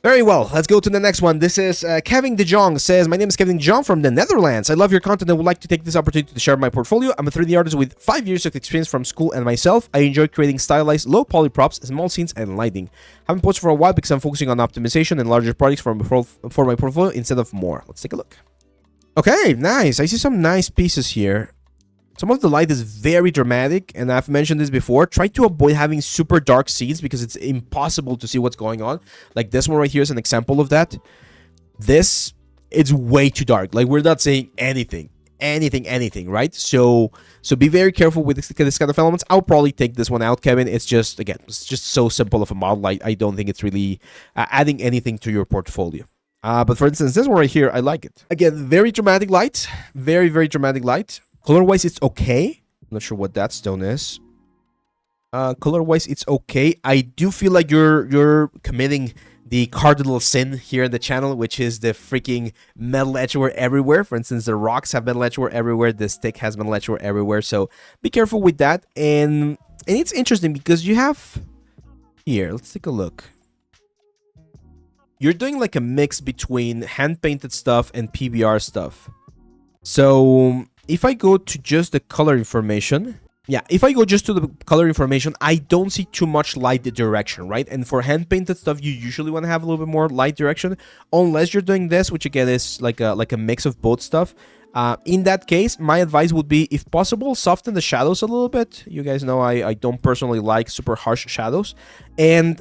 Very well, let's go to the next one. This is Kevin de Jong says, my name is Kevin Jong from the Netherlands. I love your content and would like to take this opportunity to share my portfolio. I'm a 3D artist with 5 years of experience from school and myself. I enjoy creating stylized, low poly props, small scenes, and lighting. I haven't posted for a while because I'm focusing on optimization and larger projects for my portfolio instead of more. Let's take a look. Okay, nice. I see some nice pieces here. Some of the light is very dramatic, and I've mentioned this before. Try to avoid having super dark scenes because it's impossible to see what's going on. Like this one right here is an example of that. This, it's way too dark. Like we're not saying anything, right? So be very careful with this kind of elements. I'll probably take this one out, Kevin. It's just, again, it's just so simple of a model. I don't think it's really adding anything to your portfolio. But for instance, this one right here, I like it. Again, very dramatic light, very, very dramatic light. Color-wise, it's okay. I'm not sure what that stone is. Color-wise, it's okay. I do feel like you're committing the cardinal sin here in the channel, which is the freaking metal edgeware everywhere. For instance, the rocks have metal edgeware everywhere. The stick has metal edgeware everywhere. So be careful with that. And it's interesting because you have... Here, let's take a look. You're doing like a mix between hand-painted stuff and PBR stuff. So... if I go to just the color information, if I go just to the color information, I don't see too much light direction, right? And for hand-painted stuff, you usually want to have a little bit more light direction, unless you're doing this, which again is like a mix of both stuff. In that case, my advice would be, if possible, soften the shadows a little bit. You guys know I don't personally like super harsh shadows, and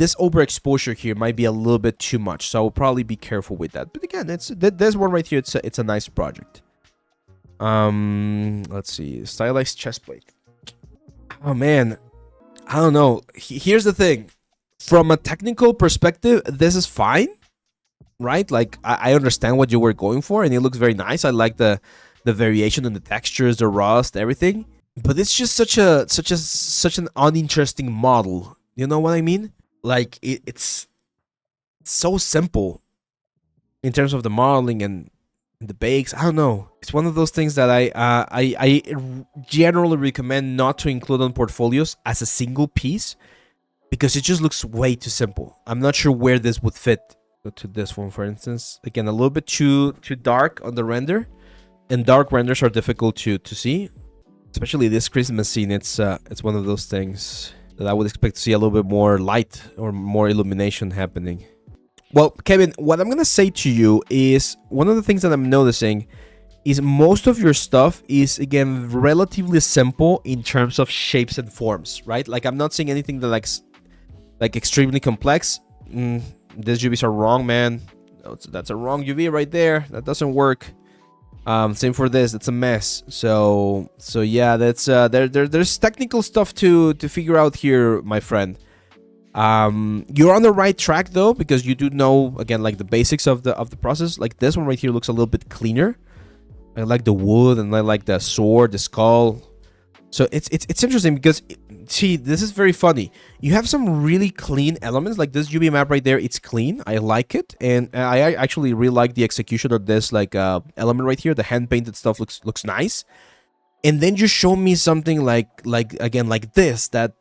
this overexposure here might be a little bit too much, so I will probably be careful with that. But again, this one right here, it's a nice project. Let's see, stylized chest plate. Oh man, I don't know. Here's the thing, from a technical perspective, this is fine, right? Like I understand what you were going for, and it looks very nice. I like the variation in the textures, the rust, everything. But it's just such an uninteresting model. You know what I mean? Like it's so simple in terms of the modeling and the bakes. I don't know. It's one of those things that I generally recommend not to include on portfolios as a single piece, because it just looks way too simple. I'm not sure where this would fit. Go to this one, for instance. Again, a little bit too dark on the render, and dark renders are difficult to see, especially this Christmas scene. It's one of those things that I would expect to see a little bit more light or more illumination happening. Well, Kevin, what I'm going to say to you is, one of the things that I'm noticing is most of your stuff is, again, relatively simple in terms of shapes and forms, right? Like, I'm not saying anything that like extremely complex. These UVs are wrong, man. That's a wrong UV right there. That doesn't work. Same for this. It's a mess. So yeah, that's there's technical stuff to figure out here, my friend. You're on the right track though, because you do know, again, like the basics of the process. Like this one right here looks a little bit cleaner. I like the wood, and I like the sword, the skull. So it's interesting because, see, this is very funny. You have some really clean elements, like this UV map right there. It's clean. I like it, and I actually really like the execution of this like element right here. The hand painted stuff looks nice. And then you show me something like again like this, that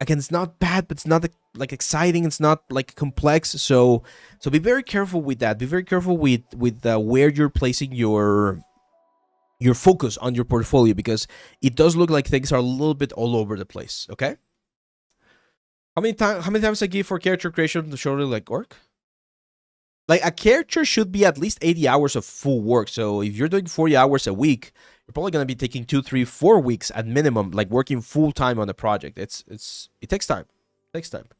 again, it's not bad, but it's not like exciting. It's not like complex. So be very careful with that. Be very careful with where you're placing your focus on your portfolio, because it does look like things are a little bit all over the place. Okay. How many times I give for character creation to show like orc? Like a character should be at least 80 hours of full work. So if you're doing 40 hours a week, you're probably going to be taking 2, 3, 4 weeks at minimum, like working full time on the project. It takes time. It takes time.